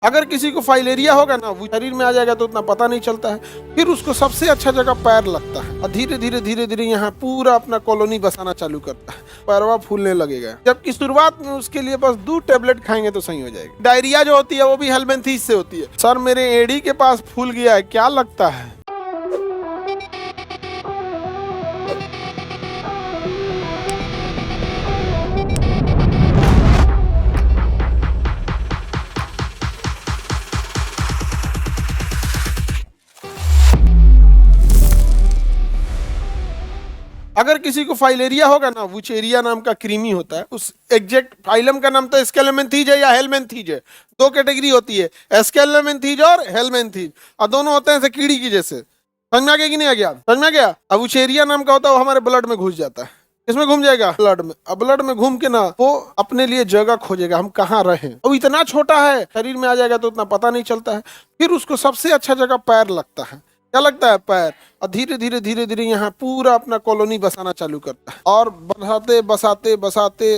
अगर किसी को फाइलेरिया होगा ना, वो शरीर में आ जाएगा तो उतना पता नहीं चलता है। फिर उसको सबसे अच्छा जगह पैर लगता है और धीरे धीरे यहाँ पूरा अपना कॉलोनी बसाना चालू करता है, पैरवा फूलने लगेगा। जबकि शुरुआत में उसके लिए बस 2 टेबलेट खाएंगे तो सही हो जाएगा। डायरिया जो होती है वो भी हेलमेंथीस से होती है। सर मेरे एड़ी के पास फूल गया है, क्या लगता है? अगर किसी को फाइलेरिया होगा ना, वुचेरिया नाम का कृमि होता है। उस एग्जैक्ट फाइलम का नाम तो स्केलेमेंथीज है या हेलमेंथीज है। 2 कैटेगरी होती है, स्केलेमेंथीज और हेलमेंथीज, और दोनों होते हैं ऐसे कीड़ी की जैसे। समझ में आ गया कि नहीं आ गया? समझ में आ गया? अब वुचेरिया नाम का होता है वो हमारे ब्लड में घुस जाता है। किसमें घूम जाएगा? ब्लड में। अब ब्लड में घूम के ना वो अपने लिए जगह खोजेगा, हम कहाँ रहे। अब इतना छोटा है, शरीर में आ जाएगा तो उतना पता नहीं चलता है। फिर उसको सबसे अच्छा जगह पैर लगता है। क्या लगता है? पैर। और धीरे यहाँ पूरा अपना कॉलोनी बसाना चालू करता है। और बसाते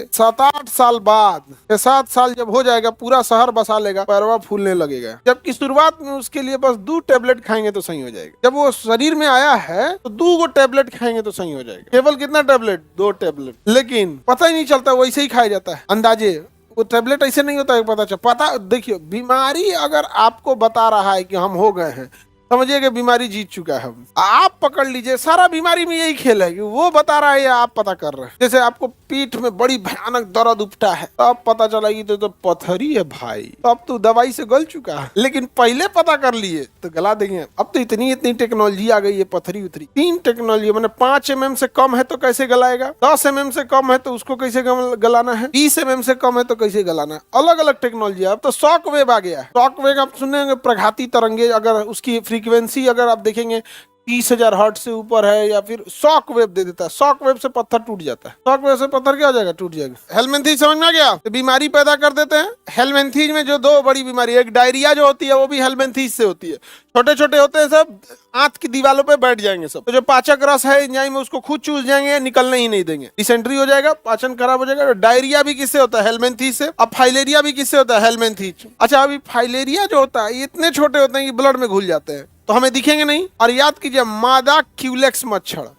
7-8 साल बाद, 7 साल जब हो जाएगा, पूरा शहर बसा लेगा, पैरवा फूलने लगेगा। जबकि शुरुआत में उसके लिए बस 2 टेबलेट खाएंगे तो सही हो जाएगा। जब वो शरीर में आया है तो 2 टेबलेट खाएंगे तो सही हो जाएगा। केवल कितना टेबलेट? 2 टेबलेट। लेकिन पता ही नहीं चलता, वैसे ही खाया जाता है अंदाजे। वो टेबलेट ऐसे नहीं होता है पता देखिए, बीमारी अगर आपको बता रहा है कि हम हो गए हैं, समझिए कि बीमारी जीत चुका है। आप पकड़ लीजिए, सारा बीमारी में यही खेल है कि वो बता रहा है या आप पता कर रहे हैं। जैसे आपको पीठ में बड़ी भयानक दर्द उठता है, तो अब पता चला कि तो पथरी है भाई, तो अब तो दवाई से गल चुका है। लेकिन पहले पता कर लिए तो गला देंगे। अब तो इतनी टेक्नोलॉजी आ गई है, पथरी उथरी 3 टेक्नोलॉजी। मैंने 5 mm से कम है तो कैसे गलाएगा, 10 mm से कम है तो उसको कैसे गलाना है, 20 mm से कम है तो कैसे गलाना है। अलग अलग टेक्नोलॉजी। अब तो शॉक वेव आ गया है। शॉक वेव आप सुनेंगे, प्रघाती तरंगे, अगर उसकी फ्रीक्वेंसी अगर आप देखेंगे 30,000 हर्ट्ज से ऊपर है, या फिर शॉक वेव दे देता है। शॉक वेव से पत्थर टूट जाता है। शॉक वेव से पत्थर क्या हो जाएगा? टूट जाएगा। हेलमेंथीज समझ में आ गया? तो बीमारी पैदा कर देते हैं। हेलमेंथीज में जो 2 बड़ी बीमारी, एक डायरिया जो होती है वो भी हेलमेंथीज से होती है। छोटे छोटे होते हैं, सब आंत की दीवारों पे बैठ जाएंगे सब। तो जो पाचक रस है एंजाइम में, उसको खुद चूस जाएंगे, निकलने ही नहीं देंगे। डिसेंट्री हो जाएगा, पाचन खराब हो जाएगा। डायरिया भी किससे होता है? हेलमेंथीज से। अब फाइलेरिया भी किससे होता है? हेलमेंथीज। अच्छा, अभी फाइलेरिया जो होता है, ये इतने छोटे होते हैं कि ब्लड में घुल जाते हैं, तो हमें दिखेंगे नहीं। और याद कीजिए, मादा क्यूलेक्स मच्छर,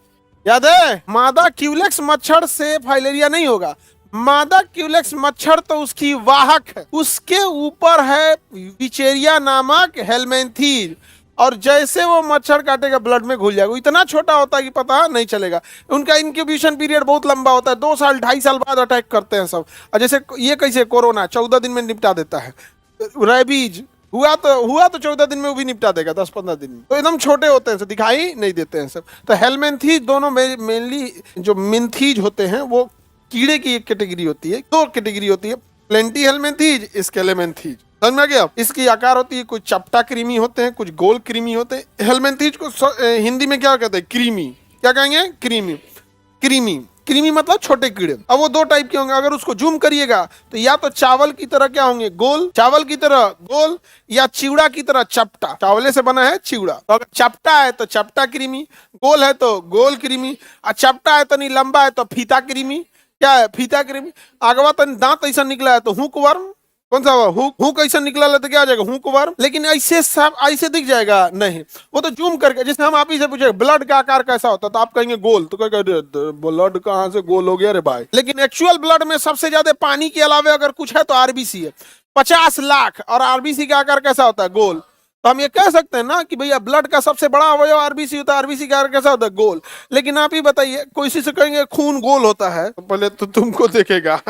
याद है? मादा क्यूलेक्स मच्छर से फाइलेरिया नहीं होगा। मादा क्यूलेक्स मच्छर तो उसकी वाहक है, उसके ऊपर है विचेरिया नामक हेलमेंथीज, और जैसे वो मच्छर काटेगा ब्लड में घुल जाएगा। इतना छोटा होता है कि पता नहीं चलेगा। उनका इंक्यूबेशन पीरियड बहुत लंबा होता है, 2 साल 2.5 साल बाद अटैक करते हैं सब। और जैसे ये कैसे कोरोना 14 दिन में निपटा देता है, रेबीज हुआ तो 14 दिन में वो भी निपटा देगा, 10-15 दिन में। तो एकदम छोटे होते हैं, दिखाई नहीं देते हैं सब। तो हेलमेंथीज दोनों मेनली जो मिंथीज होते हैं वो कीड़े की एक कैटेगरी होती है। 2 कैटेगरी होती है, प्लेंटी हेलमेंथीज, स्केलेमेंथीज। समझ में आ गया? इसकी आकार होती है, कुछ चपटा कृमि होते हैं, कुछ गोल कृमि होते हैं। हेलमेंथीज को हिंदी में क्या कहते हैं? कृमि। क्या कहेंगे? कृमि। कृमि कृमि मतलब छोटे कीड़े। अब वो 2 टाइप के होंगे। अगर उसको जूम करिएगा तो या तो चावल की तरह क्या होंगे? गोल। चावल की तरह गोल, या चिवड़ा की तरह चपटा। चावले से बना है चिवड़ा। तो अगर चपटा है तो चपटा कृमि, गोल है तो गोल कृमि, और चपटा है तो नहीं लंबा है तो फीता कृमि। क्या है? फीता कृमि। अगवा तो दांत ऐसा निकला है तो हुक वर्म। कौन सा हुआ? हुक ऐसा निकला है तो क्या आ जाएगा? Hook worm. लेकिन ऐसे सब ऐसे दिख जाएगा नहीं, वो तो जूम करके। जैसे हम आप ही से पूछे ब्लड का आकार कैसा होता है, तो आप कहेंगे गोल, तो कहेंगे ब्लड कहाँ से गोल हो गया रे भाई। लेकिन एक्चुअल ब्लड में सबसे ज्यादा पानी के अलावा अगर कुछ है तो आरबीसी है, 50 लाख। और आरबीसी का आकार कैसा होता है? गोल। तो हम ये कह सकते हैं ना कि भैया ब्लड का सबसे बड़ा अवयव आरबीसी होता है, आरबीसी का आकार कैसा होता है? गोल। लेकिन आप ही बताइए, कोई से कहेंगे खून गोल होता है, तो पहले तो तुमको देखेगा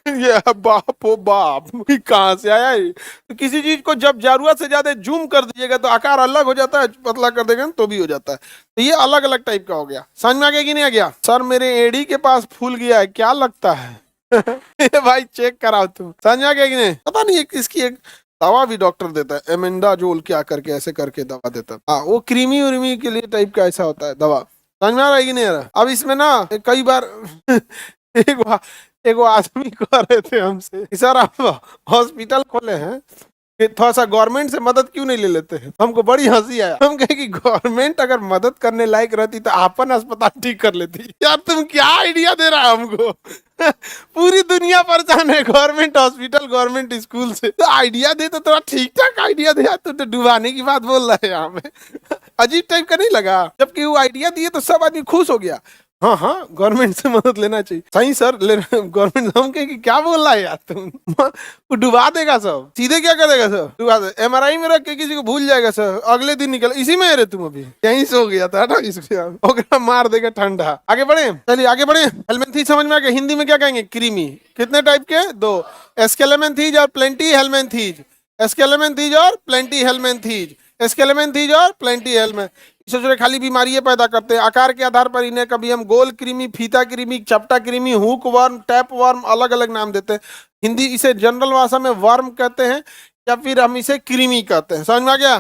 ये बाप ओ बाप, कहाँ से आया ये। तो किसी चीज को जब जरूरत से ज्यादा जूम कर दीजिएगा तो आकार अलग हो जाता है, पतला कर देगा तो भी हो जाता है। तो ये अलग अलग टाइप का हो गया। समझ में आ गया कि नहीं आ गया? सर मेरे एड़ी के पास फूल गया है, क्या लगता है? भाई चेक कराओ तुम। समझ में आ गया कि नहीं? पता नहीं, इसकी एक दवा भी डॉक्टर देता है, एमेंडाजोल क्या करके ऐसे करके दवा देता है। हाँ, वो क्रीमी उर्मी के लिए टाइप का ऐसा होता है दवा। समझ में आ रहा है कि नहीं आ रहा? अब इसमें ना कई बार एक आदमी कह रहे थे हमसे, सर आप हॉस्पिटल खोले हैं कि थोड़ा सा गवर्नमेंट से मदद क्यों नहीं ले लेते हैं। हमको बड़ी हंसी आया। हम कहे कि गवर्नमेंट अगर मदद करने लायक रहती तो अपन अस्पताल ठीक कर लेती। यार तुम क्या आइडिया दे रहा है हमको। पूरी दुनिया परेशान है गवर्नमेंट हॉस्पिटल गवर्नमेंट स्कूल से, तो आइडिया दे तो थोड़ा ठीक ठाक आइडिया दे यार। तू तो डुबाने की बात बोल रहा है यहाँ में। अजीब टाइप का नहीं लगा? जबकि वो आइडिया दिए तो सब आदमी खुश हो गया। हाँ हाँ गवर्नमेंट से मदद लेना चाहिए। सही सर ले गवर्नमेंट। हम कहे कि क्या बोल रहा है यार तुम। वो डुबा देगा सब, सीधे क्या करेगा सर, डुबा दे। एमआरआई में रख के किसी को भूल जाएगा सर, अगले दिन निकल इसी में। अरे तुम अभी यहीं सो गया था ना, इसको मार देगा ठंडा। आगे बढ़े, चलिए आगे बढ़े। हेलमेंथीज समझ में आ गया। हिंदी में क्या कहेंगे? कृमि। कितने टाइप के? दो, एस्केलेमेंथीज और प्लेंटी हेलमेंथीज। एस्केलेमेंथीज और प्लेंटी हेलमेंथीज। एस्केलेमेंथीज और प्लेंटी हेलमेंथ। छोटे खाली बीमारियां पैदा करते हैं। आकार के आधार पर इन्हें कभी हम गोल कृमि, फीता कृमि, चपटा कृमि, हुक वर्म, टैप वर्म, अलग अलग नाम देते हैं। हिंदी इसे जनरल भाषा में वर्म कहते हैं या फिर हम इसे कृमि कहते हैं। समझ में आ गया?